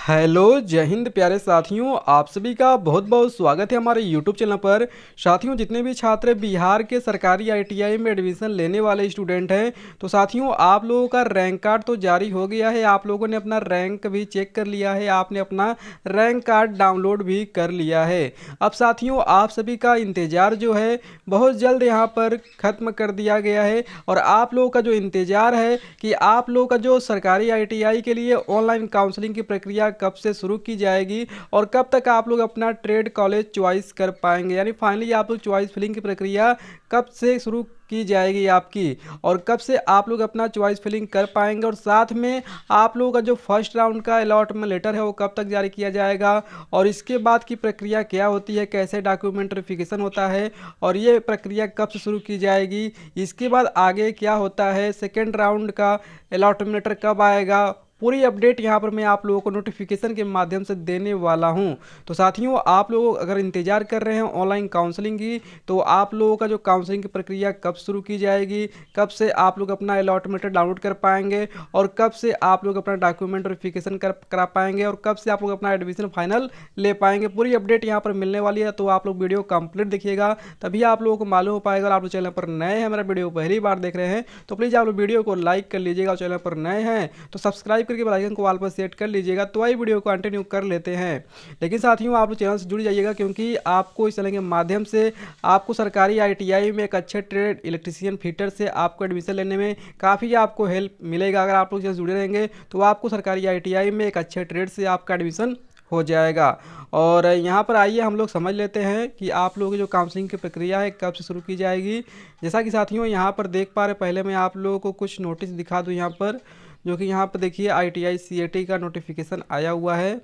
Hello जय हिंद प्यारे साथियों, आप सभी का बहुत बहुत स्वागत है हमारे यूट्यूब चैनल पर। साथियों, जितने भी छात्र बिहार के सरकारी आईटीआई में एडमिशन लेने वाले स्टूडेंट हैं, तो साथियों आप लोगों का रैंक कार्ड तो जारी हो गया है। आप लोगों ने अपना रैंक भी चेक कर लिया है, आपने अपना रैंक कार्ड डाउनलोड भी कर लिया है। अब साथियों आप सभी का इंतज़ार जो है बहुत जल्द यहाँ पर ख़त्म कर दिया गया है। और आप लोगों का जो इंतज़ार है कि आप लोगों का जो सरकारी आईटीआई के लिए ऑनलाइन काउंसलिंग की प्रक्रिया कब से शुरू की जाएगी और कब तक आप लोग अपना ट्रेड कॉलेज चॉइस कर पाएंगे, यानी फाइनली आप लोग चॉइस फिलिंग की प्रक्रिया कब से शुरू की जाएगी आपकी, और कब से आप लोग अपना चॉइस फिलिंग कर पाएंगे, और साथ में आप लोगों का जो फर्स्ट राउंड का अलॉटमेंट लेटर है वो कब तक जारी किया जाएगा, और इसके बाद की प्रक्रिया क्या होती है, कैसे डॉक्यूमेंट वेरिफिकेशन होता है, और ये प्रक्रिया कब से शुरू की जाएगी, इसके बाद आगे क्या होता है, सेकेंड राउंड का अलॉटमेंट लेटर कब आएगा, पूरी अपडेट यहाँ पर मैं आप लोगों को नोटिफिकेशन के माध्यम से देने वाला हूँ। तो साथियों आप लोग अगर इंतज़ार कर रहे हैं ऑनलाइन काउंसलिंग की, तो आप लोगों का जो काउंसलिंग की प्रक्रिया कब शुरू की जाएगी, कब से आप लोग अपना अलॉटमेंट डाउनलोड कर पाएंगे, और कब से आप लोग अपना डॉक्यूमेंट वेरिफिकेशन करा पाएंगे, और कब से आप लोग अपना एडमिशन फाइनल ले पाएंगे, पूरी अपडेट यहाँ पर मिलने वाली है। तो आप लोग वीडियो कंप्लीट देखिएगा, तभी आप लोगों को मालूम हो पाएगा। और आप लोग चैनल पर नए हैं, मेरा वीडियो पहली बार देख रहे हैं, तो प्लीज़ आप लोग वीडियो को लाइक कर लीजिएगा, और चैनल पर नए हैं तो सब्सक्राइब करके बेल आइकन को ऑल पर सेट कर लीजिएगा। तो आई वीडियो को कंटिन्यू कर लेते हैं। लेकिन साथियों आप लोग चैनल से जुड़ जाइएगा, क्योंकि आपको इस चैनल के माध्यम से आपको सरकारी आईटीआई में एक अच्छे ट्रेड इलेक्ट्रीशियन फिटर से आपको एडमिशन लेने में काफ़ी आपको हेल्प मिलेगा। अगर आप लोग चैनल से जुड़े रहेंगे तो आपको सरकारी आईटीआई में एक अच्छे ट्रेड से आपका एडमिशन हो जाएगा। और यहाँ पर आइए हम लोग समझ लेते हैं कि आप लोगों की जो काउंसलिंग की प्रक्रिया है कब से शुरू की जाएगी। जैसा कि साथियों यहाँ पर देख पा रहे, पहले मैं आप लोगों को कुछ नोटिस दिखा दूँ यहाँ पर, जो कि यहाँ पर देखिए आईटीआई सीएटी का नोटिफिकेशन आया हुआ है।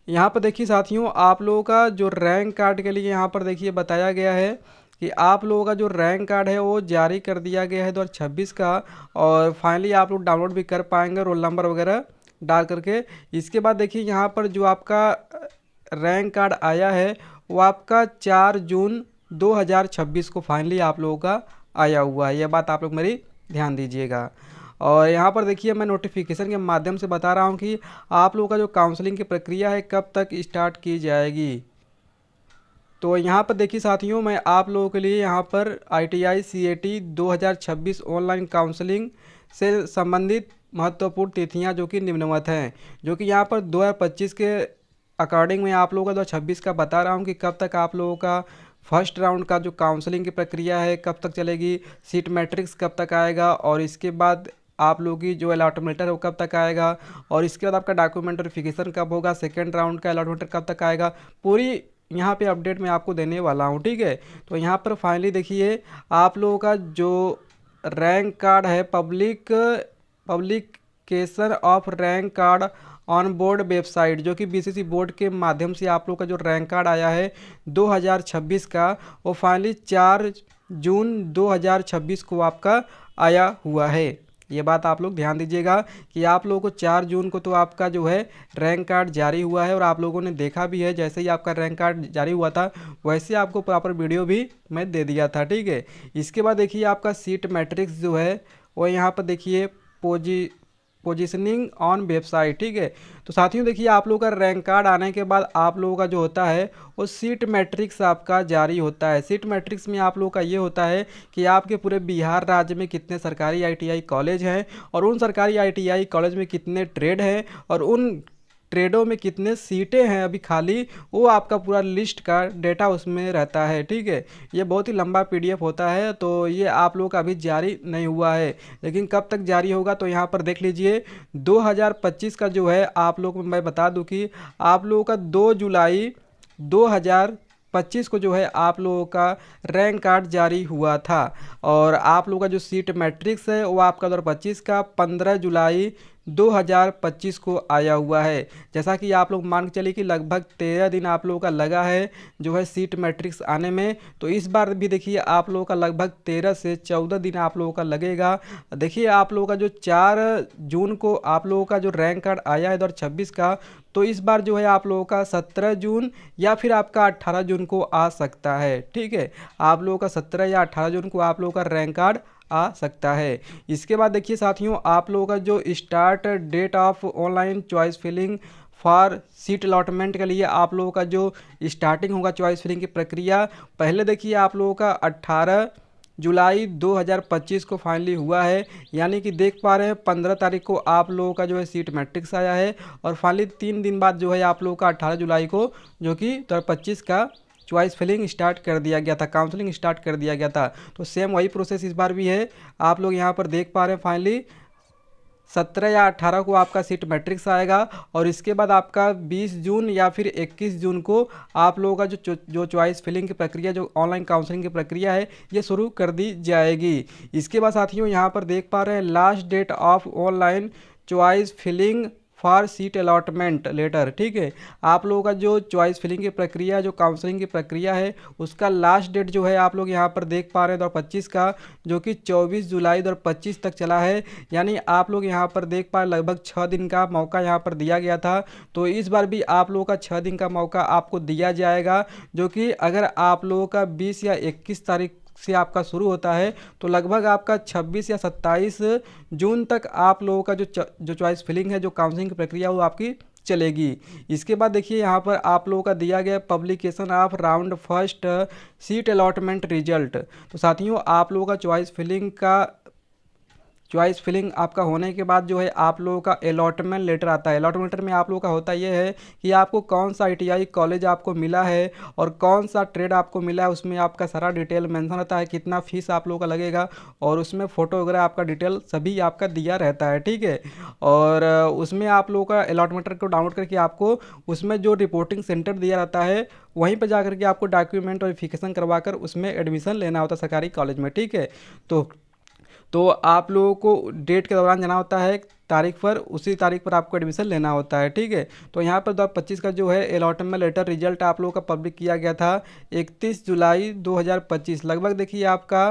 यहाँ पर देखिए साथियों आप लोगों का जो रैंक कार्ड के लिए यहाँ पर देखिए बताया गया है कि आप लोगों का जो रैंक कार्ड है वो जारी कर दिया गया है 2026 का, और फाइनली आप लोग डाउनलोड भी कर पाएंगे रोल नंबर वगैरह डाल करके। इसके बाद देखिए यहाँ पर जो आपका रैंक कार्ड आया है वो आपका 4 जून 2026 को फाइनली आप लोगों का आया हुआ है। यह बात आप लोग मेरी ध्यान दीजिएगा। और यहाँ पर देखिए मैं नोटिफिकेशन के माध्यम से बता रहा हूँ कि आप लोगों का जो काउंसलिंग की प्रक्रिया है कब तक स्टार्ट की जाएगी। तो यहाँ पर देखिए साथियों मैं आप लोगों के लिए यहाँ पर आईटीआई सीएटी 2026 ऑनलाइन काउंसलिंग से संबंधित महत्वपूर्ण तिथियाँ जो कि निम्नवत हैं, जो कि यहाँ पर 2025 के अकॉर्डिंग मैं आप लोगों का 2026 का बता रहा हूँ कि कब तक आप लोगों का फर्स्ट राउंड का जो काउंसलिंग की प्रक्रिया है कब तक चलेगी, सीट मैट्रिक्स कब तक आएगा, और इसके बाद आप लोगों की जो अलॉटमेंट लेटर है वो कब तक आएगा, और इसके बाद आपका डॉक्यूमेंट वेरिफिकेशन कब होगा, सेकेंड राउंड का अलॉटमेंट कब तक आएगा, पूरी यहाँ पे अपडेट मैं आपको देने वाला हूँ। ठीक है, तो यहाँ पर फाइनली देखिए आप लोगों का जो रैंक कार्ड है publication of rank card on board website, जो कि बीसीसी बोर्ड के माध्यम से आप लोग का जो रैंक कार्ड आया है 2026 का, वो फाइनली 4 जून 2026 को आपका आया हुआ है। ये बात आप लोग ध्यान दीजिएगा कि आप लोगों को 4 जून को तो आपका जो है रैंक कार्ड जारी हुआ है, और आप लोगों ने देखा भी है, जैसे ही आपका रैंक कार्ड जारी हुआ था वैसे आपको प्रॉपर वीडियो भी मैं दे दिया था। ठीक है, इसके बाद देखिए आपका सीट मैट्रिक्स जो है वो यहाँ पर देखिए पोजीशनिंग ऑन वेबसाइट। ठीक है, तो साथियों देखिए आप लोगों का रैंक कार्ड आने के बाद आप लोगों का जो होता है वो सीट मैट्रिक्स आपका जारी होता है। सीट मैट्रिक्स में आप लोगों का ये होता है कि आपके पूरे बिहार राज्य में कितने सरकारी आईटीआई कॉलेज हैं, और उन सरकारी आईटीआई कॉलेज में कितने ट्रेड हैं, और उन ट्रेडों में कितने सीटें हैं अभी खाली, वो आपका पूरा लिस्ट का डेटा उसमें रहता है। ठीक है, ये बहुत ही लंबा पीडीएफ होता है, तो ये आप लोगों का अभी जारी नहीं हुआ है, लेकिन कब तक जारी होगा तो यहाँ पर देख लीजिए 2025 का जो है आप लोग को मैं बता दूं कि आप लोगों का 2 जुलाई 2025 को जो है आप लोगों का रैंक कार्ड जारी हुआ था, और आप लोगों का जो सीट मैट्रिक्स है वो आपका 2025 का 15 जुलाई 2025 को आया हुआ है। जैसा कि आप लोग मान के चलिए कि लगभग 13 दिन आप लोगों का लगा है जो है सीट मैट्रिक्स आने में, तो इस बार भी देखिए आप लोगों का लगभग 13 से 14 दिन आप लोगों का लगेगा। देखिए आप लोगों का जो 4 जून को आप लोगों का जो रैंक कार्ड आया है 2026 का, तो इस बार जो है आप लोगों का 17 जून या फिर आपका 18 जून को आ सकता है। ठीक है, आप लोगों का 17 या 18 जून को आप लोगों का रैंक कार्ड आ सकता है। इसके बाद देखिए साथियों, आप लोगों का जो start date of online choice filling for seat allotment के लिए आप लोगों का जो स्टार्टिंग होगा चॉइस फिलिंग की प्रक्रिया, पहले देखिए आप लोगों का 18 जुलाई 2025 को फाइनली हुआ है। यानी कि देख पा रहे हैं 15 तारीख को आप लोगों का जो है सीट मैट्रिक्स आया है और फाइनली 3 दिन बाद जो है आप लोगों का 18 जुलाई को जो कि 2025 का चॉइस फिलिंग स्टार्ट कर दिया गया था, काउंसलिंग स्टार्ट कर दिया गया था। तो सेम वही प्रोसेस इस बार भी है। आप लोग यहाँ पर देख पा रहे हैं फाइनली 17 या 18 को आपका सीट मैट्रिक्स आएगा और इसके बाद आपका 20 जून या फिर 21 जून को आप लोगों का जो चॉइस फिलिंग की प्रक्रिया, जो ऑनलाइन काउंसलिंग की प्रक्रिया है, ये शुरू कर दी जाएगी। इसके बाद साथियों यहाँ पर देख पा रहे हैं last date of online choice filling for seat allotment letter. ठीक है, आप लोगों का जो चॉइस फिलिंग की प्रक्रिया, जो काउंसलिंग की प्रक्रिया है, उसका लास्ट डेट जो है आप लोग यहाँ पर देख पा रहे हैं 2025 का, जो कि 24 जुलाई 2025 तक चला है। यानी आप लोग यहाँ पर देख पा रहे लगभग 6 दिन का मौका यहाँ पर दिया गया था। तो इस बार भी आप लोगों का 6 दिन का मौका आपको दिया जाएगा, जो कि अगर आप लोगों का 20 या 21 तारीख से आपका शुरू होता है तो लगभग आपका 26 या 27 जून तक आप लोगों का जो चॉइस फिलिंग है, जो काउंसलिंग की प्रक्रिया वो आपकी चलेगी। इसके बाद देखिए यहाँ पर आप लोगों का दिया गया publication of round first seat allotment result. तो साथियों आप लोगों का चॉइस फिलिंग आपका होने के बाद जो है आप लोगों का अलॉटमेंट लेटर आता है। अलॉटमेंट लेटर में आप लोगों का होता यह है कि आपको कौन सा आईटीआई कॉलेज आपको मिला है और कौन सा ट्रेड आपको मिला है, उसमें आपका सारा डिटेल मेंशन रहता है, कितना फीस आप लोगों का लगेगा और उसमें फ़ोटो वगैरह आपका डिटेल सभी आपका दिया रहता है। ठीक है, और उसमें आप लोगों का अलॉटमेंट लेटर को डाउनलोड करके आपको उसमें जो रिपोर्टिंग सेंटर दिया रहता है वहीं पर जा करके आपको डॉक्यूमेंट वेरिफिकेशन करवा कर उसमें एडमिशन लेना होता है सरकारी कॉलेज में। ठीक है, तो आप लोगों को डेट के दौरान जाना होता है, तारीख पर, उसी तारीख पर आपको एडमिशन लेना होता है। ठीक है, तो यहाँ पर 2025 का जो है अलॉटमेंट लेटर रिजल्ट आप लोगों का पब्लिक किया गया था 31 जुलाई 2025। लगभग देखिए आपका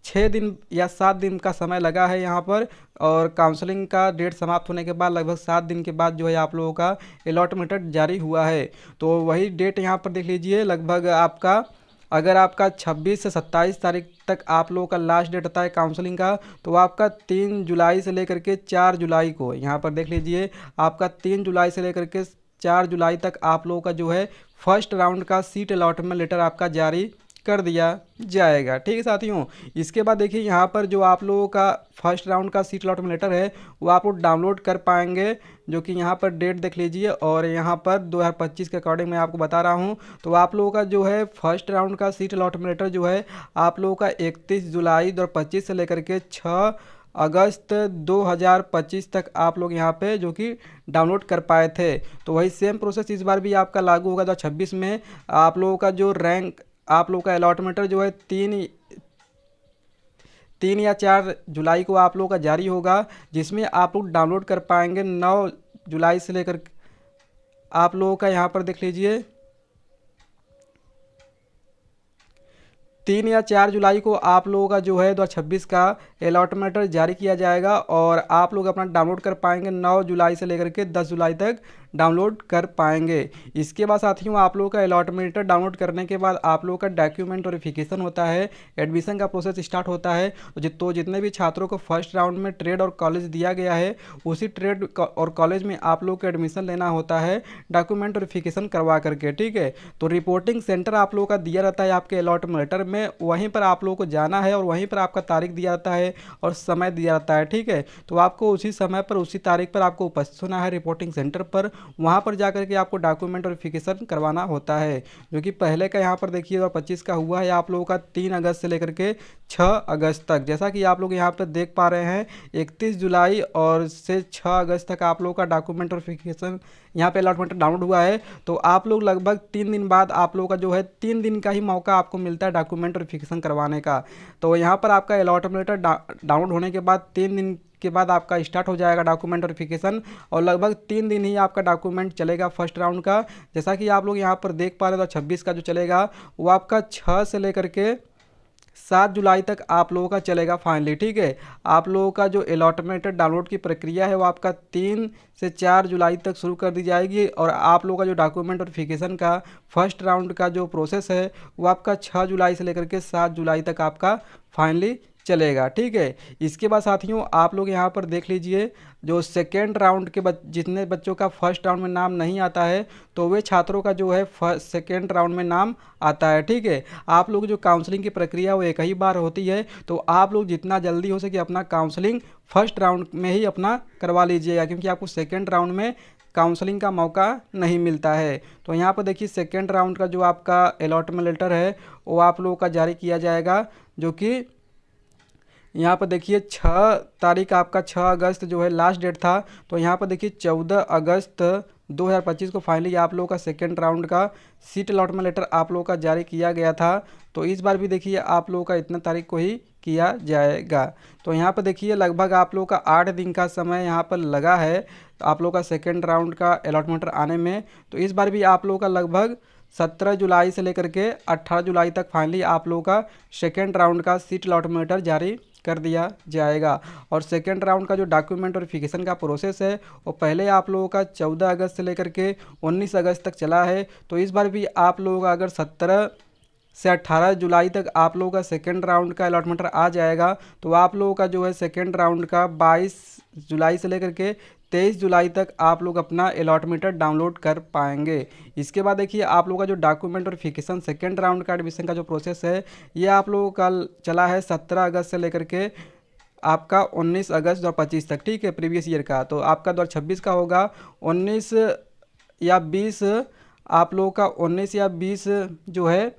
6 दिन या 7 दिन का समय लगा है यहाँ पर, और काउंसलिंग का डेट समाप्त होने के बाद लगभग 7 दिन के बाद जो है आप लोगों का अलॉटमेंट जारी हुआ है। तो वही डेट यहाँ पर देख लीजिए, लगभग आपका अगर आपका 26 से 27 तारीख तक आप लोगों का लास्ट डेट होता है काउंसलिंग का, तो आपका 3 जुलाई से लेकर के 4 जुलाई को, यहाँ पर देख लीजिए आपका 3 जुलाई से लेकर के 4 जुलाई तक आप लोगों का जो है फर्स्ट राउंड का सीट अलॉटमेंट लेटर आपका जारी कर दिया जाएगा। ठीक है साथियों, इसके बाद देखिए यहाँ पर जो आप लोगों का फर्स्ट राउंड का सीट अलॉटमेंट लेटर है वो आप लोग डाउनलोड कर पाएंगे, जो कि यहाँ पर डेट देख लीजिए और यहाँ पर 2025 के अकॉर्डिंग मैं आपको बता रहा हूँ। तो आप लोगों का जो है फर्स्ट राउंड का सीट अलॉटमेंट लेटर जो है आप लोगों का 31 जुलाई 2025 से लेकर के 6 अगस्त 2025 तक आप लोग यहाँ पे जो कि डाउनलोड कर पाए थे। तो वही सेम प्रोसेस इस बार भी आपका लागू होगा 2026 में। आप लोगों का जो रैंक, आप लोगों का अलॉटमेंट जो है 3 या 4 जुलाई को आप लोगों का जारी होगा, जिसमें आप लोग डाउनलोड कर पाएंगे 9 जुलाई से लेकर आप लोगों का यहाँ पर देख लीजिए 3 या 4 जुलाई को आप लोगों का जो है 2026 का अलॉटमेंट जारी किया जाएगा और आप लोग अपना डाउनलोड कर पाएंगे 9 जुलाई से लेकर के 10 जुलाई तक डाउनलोड कर पाएंगे। इसके बाद साथियों आप लोगों का अलॉटमेंट डाउनलोड करने के बाद आप लोगों का डॉक्यूमेंट वेरिफिकेशन होता है, एडमिशन का प्रोसेस स्टार्ट होता है। तो जितने भी छात्रों को फर्स्ट राउंड में ट्रेड और कॉलेज दिया गया है, उसी ट्रेड और कॉलेज में आप लोग को एडमिशन लेना होता है डॉक्यूमेंट वेरिफिकेशन करवा करके। ठीक है, तो रिपोर्टिंग सेंटर आप लोगों का दिया रहता है आपके अलॉटमेंट लेटर में, वहीं पर आप लोगों को जाना है और वहीं पर आपका तारीख दिया जाता है और समय दिया जाता है। ठीक है, तो आपको उसी समय पर, उसी तारीख पर आपको उपस्थित होना है रिपोर्टिंग सेंटर पर। वहाँ पर जाकर के आपको डॉक्यूमेंट वेरिफिकेशन करवाना होता है, जो कि पहले का यहाँ पर देखिए 2025 का हुआ है आप लोगों का 3 अगस्त से लेकर के 6 अगस्त तक। जैसा कि आप लोग यहाँ पर देख पा रहे हैं 31 जुलाई और से 6 अगस्त तक आप लोगों का डॉक्यूमेंट वेरिफिकेशन यहाँ पे अलॉटमेंट डाउनलोड हुआ है। तो आप लोग लगभग 3 दिन बाद आप लोगों का जो है 3 दिन का ही मौका आपको मिलता है डॉक्यूमेंट वेरिफिकेशन करवाने का। तो यहाँ पर आपका अलॉटमेंट डाउनलोड होने के बाद 3 दिन के बाद आपका स्टार्ट हो जाएगा डॉक्यूमेंट वेरिफिकेशन और लगभग 3 दिन ही आपका डॉक्यूमेंट चलेगा फर्स्ट राउंड का। जैसा कि आप लोग यहाँ पर देख पा रहे हो 26 का जो चलेगा वो आपका 6 से लेकर के 7 जुलाई तक आप लोगों का चलेगा फाइनली। ठीक है, आप लोगों का जो अलॉटमेंट डाउनलोड की प्रक्रिया है वो आपका 3 से 4 जुलाई तक शुरू कर दी जाएगी और आप लोगों का जो डॉक्यूमेंट वेरिफिकेशन का फर्स्ट राउंड का जो प्रोसेस है वो आपका 6 जुलाई से लेकर के 7 जुलाई तक आपका फाइनली चलेगा। ठीक है, इसके बाद साथियों आप लोग यहाँ पर देख लीजिए, जो सेकेंड राउंड के जितने बच्चों का फर्स्ट राउंड में नाम नहीं आता है तो वे छात्रों का जो है सेकेंड राउंड में नाम आता है। ठीक है, आप लोग जो काउंसलिंग की प्रक्रिया वो एक ही बार होती है, तो आप लोग जितना जल्दी हो सके अपना काउंसलिंग फर्स्ट राउंड में ही अपना करवा लीजिएगा, क्योंकि आपको सेकेंड राउंड में काउंसलिंग का मौका नहीं मिलता है। तो यहाँ पर देखिए सेकेंड राउंड का जो आपका अलॉटमेंट लेटर है वो आप लोगों का जारी किया जाएगा, जो कि यहाँ पर देखिए 6 तारीख आपका 6 अगस्त जो है लास्ट डेट था। तो यहाँ पर देखिए 14 अगस्त 2025 को फाइनली आप लोगों का सेकेंड राउंड का सीट अलॉटमेंट लेटर आप लोगों का जारी किया गया था। तो इस बार भी देखिए आप लोगों का इतना तारीख को ही किया जाएगा। तो यहाँ पर देखिए लगभग आप लोगों का 8 दिन का समय यहाँ पर लगा है आप लोगों का सेकेंड राउंड का अलॉटमेंट आने में। तो इस बार भी आप लोगों का लगभग 17 जुलाई से लेकर के 18 जुलाई तक फाइनली आप लोगों का सेकेंड राउंड का सीट अलॉटमेंट जारी कर दिया जाएगा। और सेकेंड राउंड का जो डॉक्यूमेंट वेरिफिकेशन का प्रोसेस है वो पहले आप लोगों का 14 अगस्त से लेकर के 19 अगस्त तक चला है। तो इस बार भी आप लोगों का अगर 17 से 18 जुलाई तक आप लोगों का सेकेंड राउंड का अलॉटमेंट आ जाएगा, तो आप लोगों का जो है सेकेंड राउंड का 22 जुलाई से लेकर के 23 जुलाई तक आप लोग अपना अलॉटमेंट डाउनलोड कर पाएंगे। इसके बाद देखिए आप लोगों का जो डॉक्यूमेंट वेरिफिकेशन सेकेंड राउंड का एडमिशन का जो प्रोसेस है ये आप लोगों का चला है 17 अगस्त से लेकर के आपका 19 अगस्त 2025 तक। ठीक है, प्रीवियस ईयर का। तो आपका 2026 का होगा 19 या 20, आप लोगों का 19 या 20 जो है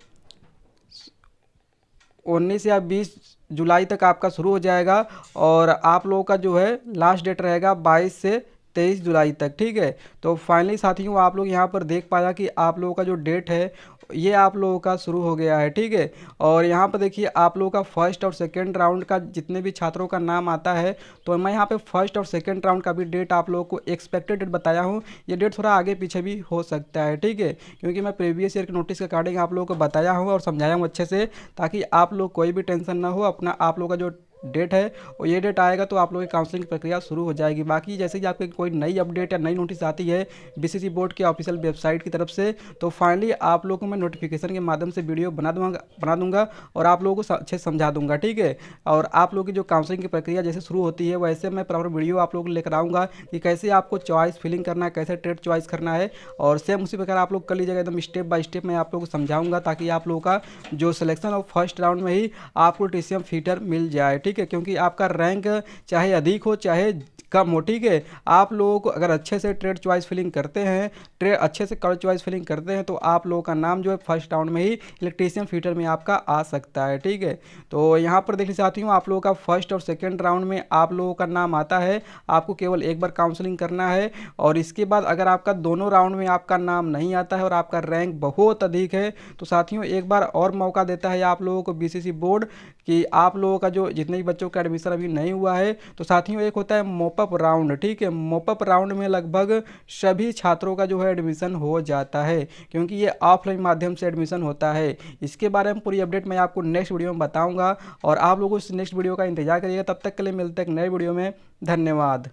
19 या 20 जुलाई तक आपका शुरू हो जाएगा, और आप लोगों का जो है लास्ट डेट रहेगा 22 से 23 जुलाई तक। ठीक है, तो फाइनली साथियों आप लोग यहाँ पर देख पाया कि आप लोगों का जो डेट है ये आप लोगों का शुरू हो गया है। ठीक है, और यहाँ पर देखिए आप लोगों का फर्स्ट और सेकेंड राउंड का जितने भी छात्रों का नाम आता है, तो मैं यहाँ पे फर्स्ट और सेकेंड राउंड का भी डेट आप लोगों को एक्सपेक्टेड डेट बताया हूँ। ये डेट थोड़ा आगे पीछे भी हो सकता है। ठीक है, क्योंकि मैं प्रीवियस ईयर के नोटिस के अकॉर्डिंग आप लोगों को बताया हूँ और समझाया हूँ अच्छे से, ताकि आप लोग कोई भी टेंशन ना हो। अपना आप लोगों का जो डेट है और ये डेट आएगा तो आप लोगों की काउंसलिंग प्रक्रिया शुरू हो जाएगी। बाकी जैसे कि आपकी कोई नई अपडेट या नई नोटिस आती है बीसीसी बोर्ड के ऑफिशियल वेबसाइट की तरफ से, तो फाइनली आप लोगों को मैं नोटिफिकेशन के माध्यम से वीडियो बना दूंगा और आप लोगों को अच्छे समझा दूंगा। ठीक है, और आप लोगों की जो काउंसलिंग की प्रक्रिया जैसे शुरू होती है वैसे मैं प्रॉपर वीडियो आप लोगों को लेकर आऊँगा कि कैसे आपको चॉइस फिलिंग करना है, कैसे ट्रेड चॉइस करना है, और सेम उसी प्रकार आप लोग कर लीजिएगा। एकदम स्टेप बाय स्टेप मैं आप लोगों को समझाऊंगा, ताकि आप लोगों का जो सिलेक्शन और फर्स्ट राउंड में ही आपको टीसीएम फीटर मिल जाए। ठीक है, क्योंकि आपका रैंक चाहे अधिक हो चाहे कम हो, ठीक है, आप लोगों को अगर अच्छे से ट्रेड चॉइस फिलिंग करते हैं, अच्छे से कलर चॉइस फिलिंग करते हैं, तो आप लोगों का नाम जो है फर्स्ट राउंड में ही इलेक्ट्रीशियन फीटर में आपका आ सकता है। ठीक है, तो यहाँ पर देख लीजिए साथियों, आप लोगों का फर्स्ट और सेकेंड राउंड में आप लोगों का नाम आता है। आपको केवल एक बार काउंसलिंग करना है, और इसके बाद अगर आपका दोनों राउंड में आपका नाम नहीं आता है और आपका रैंक बहुत अधिक है, तो साथियों एक बार और मौका देता है आप लोगों को बीसीसी बोर्ड कि आप लोगों का जो जितने भी बच्चों का एडमिशन अभी नहीं हुआ है, तो साथियों एक होता है मोपअप राउंड। ठीक है, मोपअप राउंड में लगभग सभी छात्रों का जो है एडमिशन हो जाता है, क्योंकि ये ऑफलाइन माध्यम से एडमिशन होता है। इसके बारे में पूरी अपडेट मैं आपको नेक्स्ट वीडियो में बताऊंगा, और आप लोगों से नेक्स्ट वीडियो का इंतजार करिएगा। तब तक के लिए मिलते हैं एक नए वीडियो में। धन्यवाद।